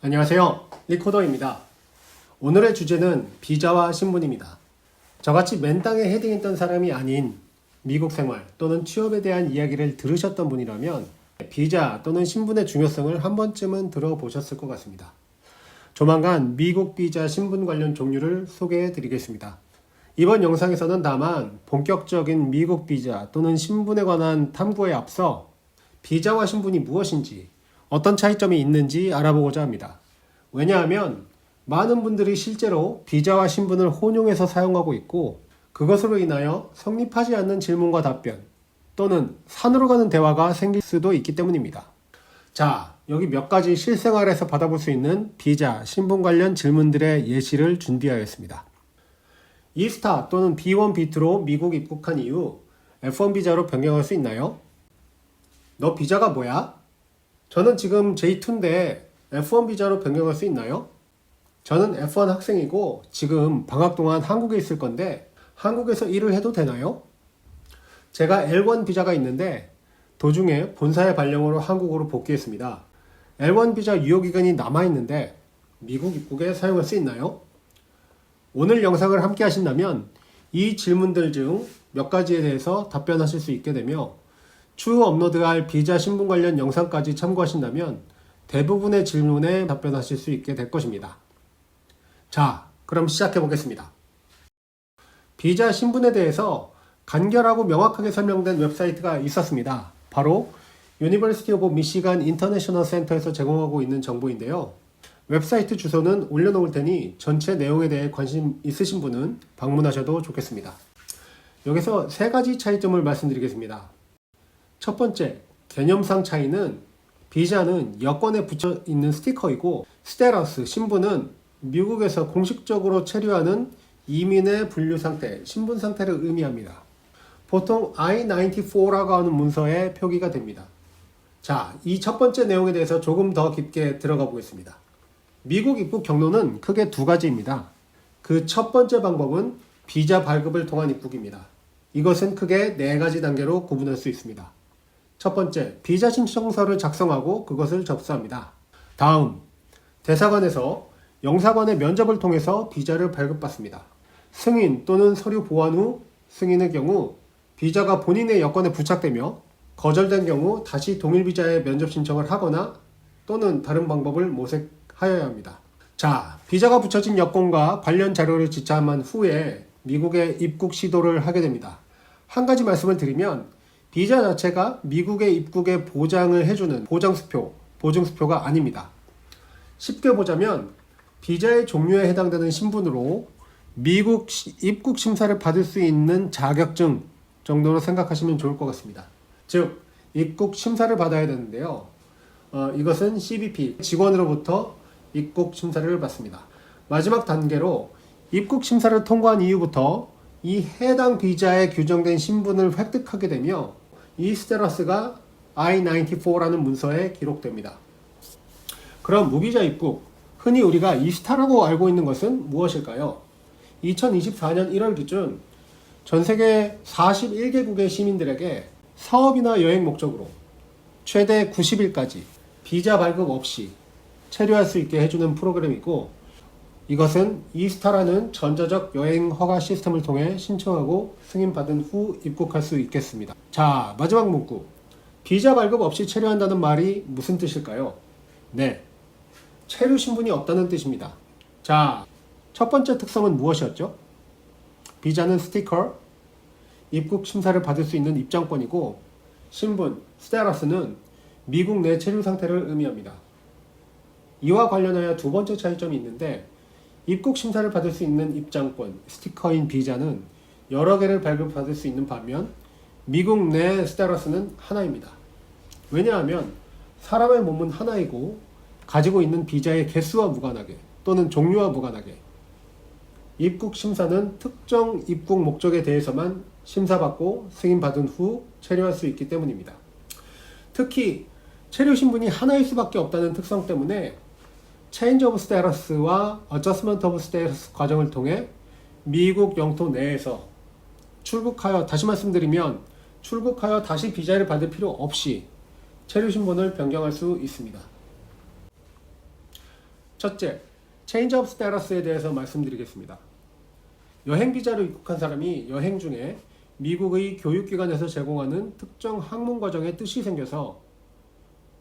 안녕하세요, 리코더입니다. 오늘의 주제는 비자와 신분입니다. 저같이 맨땅에 헤딩했던 사람이 아닌 미국 생활 또는 취업에 대한 이야기를 들으셨던 분이라면 비자 또는 신분의 중요성을 한 번쯤은 들어보셨을 것 같습니다. 조만간 미국 비자 신분 관련 종류를 소개해 드리겠습니다. 이번 영상에서는 다만 본격적인 미국 비자 또는 신분에 관한 탐구에 앞서 비자와 신분이 무엇인지, 어떤 차이점이 있는지 알아보고자 합니다. 왜냐하면 많은 분들이 실제로 비자와 신분을 혼용해서 사용하고 있고, 그것으로 인하여 성립하지 않는 질문과 답변 또는 산으로 가는 대화가 생길 수도 있기 때문입니다. 자, 여기 몇 가지 실생활에서 받아볼 수 있는 비자, 신분 관련 질문들의 예시를 준비하였습니다. E-스타 또는 B1, B2로 미국 입국한 이후 F1 비자로 변경할 수 있나요? 너 비자가 뭐야? 저는 지금 J2인데 F1 비자로 변경할 수 있나요? 저는 F1 학생이고 지금 방학 동안 한국에 있을 건데 한국에서 일을 해도 되나요? 제가 L1 비자가 있는데 도중에 본사의 발령으로 한국으로 복귀했습니다. L1 비자 유효기간이 남아있는데 미국 입국에 사용할 수 있나요? 오늘 영상을 함께 하신다면 이 질문들 중 몇 가지에 대해서 답변하실 수 있게 되며 추후 업로드할 비자 신분 관련 영상까지 참고하신다면 대부분의 질문에 답변하실 수 있게 될 것입니다. 자, 그럼 시작해 보겠습니다. 비자 신분에 대해서 간결하고 명확하게 설명된 웹사이트가 있었습니다. 바로 University of Michigan International Center에서 제공하고 있는 정보인데요. 웹사이트 주소는 올려놓을 테니 전체 내용에 대해 관심 있으신 분은 방문하셔도 좋겠습니다. 여기서 세 가지 차이점을 말씀드리겠습니다. 첫 번째, 개념상 차이는 비자는 여권에 붙여 있는 스티커이고 스테러스, 신분은 미국에서 공식적으로 체류하는 이민의 분류 상태, 신분 상태를 의미합니다. 보통 I-94라고 하는 문서에 표기가 됩니다. 자, 이 첫 번째 내용에 대해서 조금 더 깊게 들어가 보겠습니다. 미국 입국 경로는 크게 두 가지입니다. 그 첫 번째 방법은 비자 발급을 통한 입국입니다. 이것은 크게 네 가지 단계로 구분할 수 있습니다. 첫 번째, 비자 신청서를 작성하고 그것을 접수합니다. 다음, 대사관에서 영사관의 면접을 통해서 비자를 발급받습니다. 승인 또는 서류 보완 후 승인의 경우 비자가 본인의 여권에 부착되며 거절된 경우 다시 동일 비자의 면접 신청을 하거나 또는 다른 방법을 모색하여야 합니다. 자, 비자가 붙여진 여권과 관련 자료를 지참한 후에 미국에 입국 시도를 하게 됩니다. 한 가지 말씀을 드리면 비자 자체가 미국의 입국에 보장을 해주는 보장수표, 보증수표가 아닙니다. 쉽게 보자면 비자의 종류에 해당되는 신분으로 미국 입국 심사를 받을 수 있는 자격증 정도로 생각하시면 좋을 것 같습니다. 즉, 입국 심사를 받아야 되는데요. 이것은 CBP, 직원으로부터 입국 심사를 받습니다. 마지막 단계로 입국 심사를 통과한 이후부터 이 해당 비자에 규정된 신분을 획득하게 되며 이 스테러스가 I-94라는 문서에 기록됩니다. 그럼 무비자 입국, 흔히 우리가 E-스타라고 알고 있는 것은 무엇일까요? 2024년 1월 기준 전 세계 41개국의 시민들에게 사업이나 여행 목적으로 최대 90일까지 비자 발급 없이 체류할 수 있게 해주는 프로그램이고, 이것은 E-스타라는 전자적 여행 허가 시스템을 통해 신청하고 승인받은 후 입국할 수 있겠습니다. 자, 마지막 문구. 비자 발급 없이 체류한다는 말이 무슨 뜻일까요? 네, 체류 신분이 없다는 뜻입니다. 자, 첫 번째 특성은 무엇이었죠? 비자는 스티커, 입국 심사를 받을 수 있는 입장권이고, 신분, 스테러스는 미국 내 체류 상태를 의미합니다. 이와 관련하여 두 번째 차이점이 있는데, 입국 심사를 받을 수 있는 입장권, 스티커인 비자는 여러 개를 발급받을 수 있는 반면 미국 내 스테러스는 하나입니다. 왜냐하면 사람의 몸은 하나이고 가지고 있는 비자의 개수와 무관하게 또는 종류와 무관하게 입국 심사는 특정 입국 목적에 대해서만 심사받고 승인받은 후 체류할 수 있기 때문입니다. 특히 체류 신분이 하나일 수밖에 없다는 특성 때문에 Change of Status와 Adjustment of Status 과정을 통해 미국 영토 내에서 출국하여, 다시 말씀드리면 출국하여 다시 비자를 받을 필요 없이 체류 신분을 변경할 수 있습니다. 첫째, 체인지 오브 스테러스에 대해서 말씀드리겠습니다. 여행 비자로 입국한 사람이 여행 중에 미국의 교육기관에서 제공하는 특정 학문 과정에 뜻이 생겨서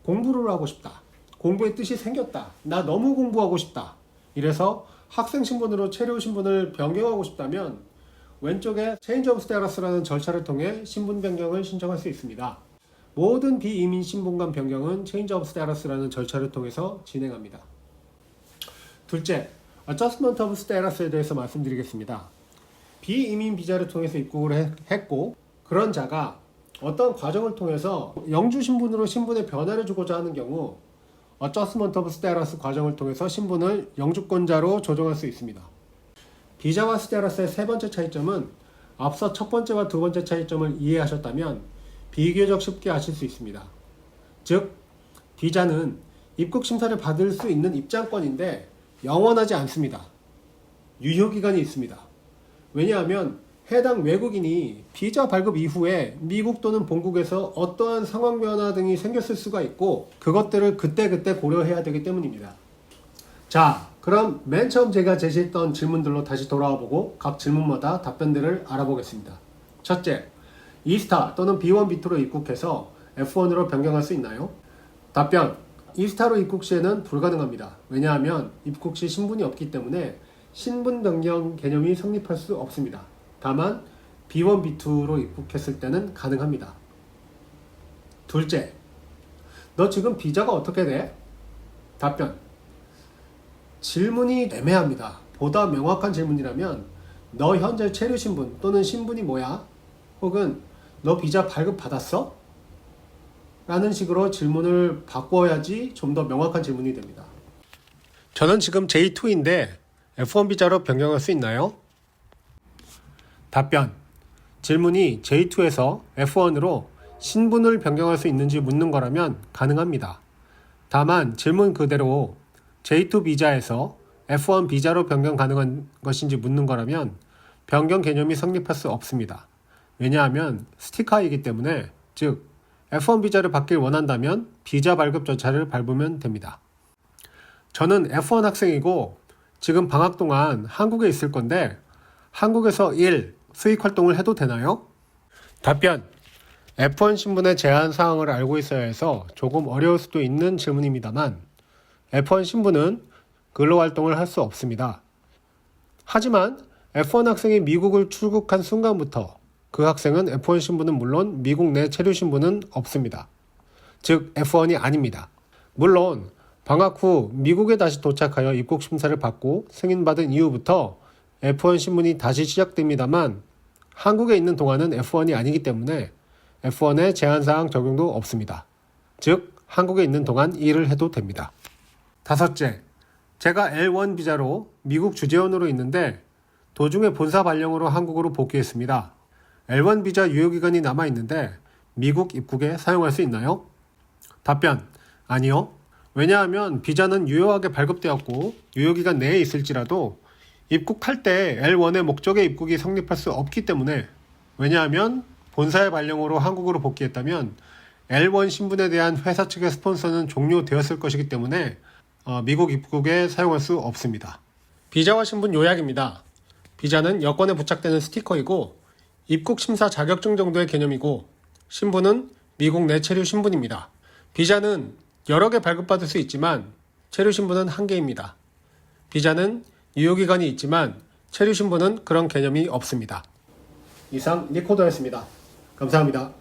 공부를 하고 싶다. 공부의 뜻이 생겼다. 나 너무 공부하고 싶다. 이래서 학생 신분으로 체류 신분을 변경하고 싶다면 왼쪽에 체인지 오브 스테러스라는 절차를 통해 신분 변경을 신청할 수 있습니다. 모든 비이민 신분관 변경은 체인지 오브 스테러스라는 절차를 통해서 진행합니다. 둘째, 어저스먼트 오브 스테러스에 대해서 말씀드리겠습니다. 비이민 비자를 통해서 입국을 했고 그런 자가 어떤 과정을 통해서 영주 신분으로 신분의 변화를 주고자 하는 경우 어저스먼트 오브 스테러스 과정을 통해서 신분을 영주권자로 조정할 수 있습니다. 비자와 스테러스의 세 번째 차이점은 앞서 첫 번째와 두 번째 차이점을 이해하셨다면 비교적 쉽게 아실 수 있습니다. 즉, 비자는 입국 심사를 받을 수 있는 입장권인데 영원하지 않습니다. 유효기간이 있습니다. 왜냐하면 해당 외국인이 비자 발급 이후에 미국 또는 본국에서 어떠한 상황 변화 등이 생겼을 수가 있고 그것들을 그때그때 고려해야 되기 때문입니다. 자, 그럼 맨 처음 제가 제시했던 질문들로 다시 돌아와 보고 각 질문마다 답변들을 알아보겠습니다. 첫째, E스타 또는 B1, B2로 입국해서 F1으로 변경할 수 있나요? 답변, E스타로 입국 시에는 불가능합니다. 왜냐하면 입국 시 신분이 없기 때문에 신분 변경 개념이 성립할 수 없습니다. 다만 B1, B2로 입국했을 때는 가능합니다. 둘째, 너 지금 비자가 어떻게 돼? 답변, 질문이 애매합니다. 보다 명확한 질문이라면 너 현재 체류 신분 또는 신분이 뭐야? 혹은 너 비자 발급 받았어? 라는 식으로 질문을 바꿔야지 좀 더 명확한 질문이 됩니다. 저는 지금 J2인데 F1 비자로 변경할 수 있나요? 답변, 질문이 J2에서 F1으로 신분을 변경할 수 있는지 묻는 거라면 가능합니다. 다만 질문 그대로 J2 비자에서 F1 비자로 변경 가능한 것인지 묻는 거라면 변경 개념이 성립할 수 없습니다. 왜냐하면 스티커이기 때문에, 즉 F1 비자를 받길 원한다면 비자 발급 절차를 밟으면 됩니다. 저는 F1 학생이고 지금 방학 동안 한국에 있을 건데 한국에서 수익 활동을 해도 되나요? 답변, F1 신분의 제한 사항을 알고 있어야 해서 조금 어려울 수도 있는 질문입니다만 F1 신분은 근로 활동을 할 수 없습니다. 하지만 F1 학생이 미국을 출국한 순간부터 그 학생은 F1 신분은 물론 미국 내 체류 신분은 없습니다. 즉 F1이 아닙니다. 물론 방학 후 미국에 다시 도착하여 입국 심사를 받고 승인받은 이후부터 F1 신분이 다시 시작됩니다만 한국에 있는 동안은 F1이 아니기 때문에 F1의 제한사항 적용도 없습니다. 즉 한국에 있는 동안 일을 해도 됩니다. 다섯째, 제가 L1 비자로 미국 주재원으로 있는데 도중에 본사 발령으로 한국으로 복귀했습니다. L1 비자 유효기간이 남아있는데 미국 입국에 사용할 수 있나요? 답변, 아니요. 왜냐하면 비자는 유효하게 발급되었고 유효기간 내에 있을지라도 입국할 때 L1의 목적의 입국이 성립할 수 없기 때문에, 왜냐하면 본사의 발령으로 한국으로 복귀했다면 L1 신분에 대한 회사 측의 스폰서는 종료되었을 것이기 때문에 미국 입국에 사용할 수 없습니다. 비자와 신분 요약입니다. 비자는 여권에 부착되는 스티커이고 입국 심사 자격증 정도의 개념이고 신분은 미국 내 체류 신분입니다. 비자는 여러 개 발급받을 수 있지만 체류 신분은 한 개입니다. 비자는 유효기간이 있지만 체류 신분은 그런 개념이 없습니다. 이상 니코더였습니다. 감사합니다.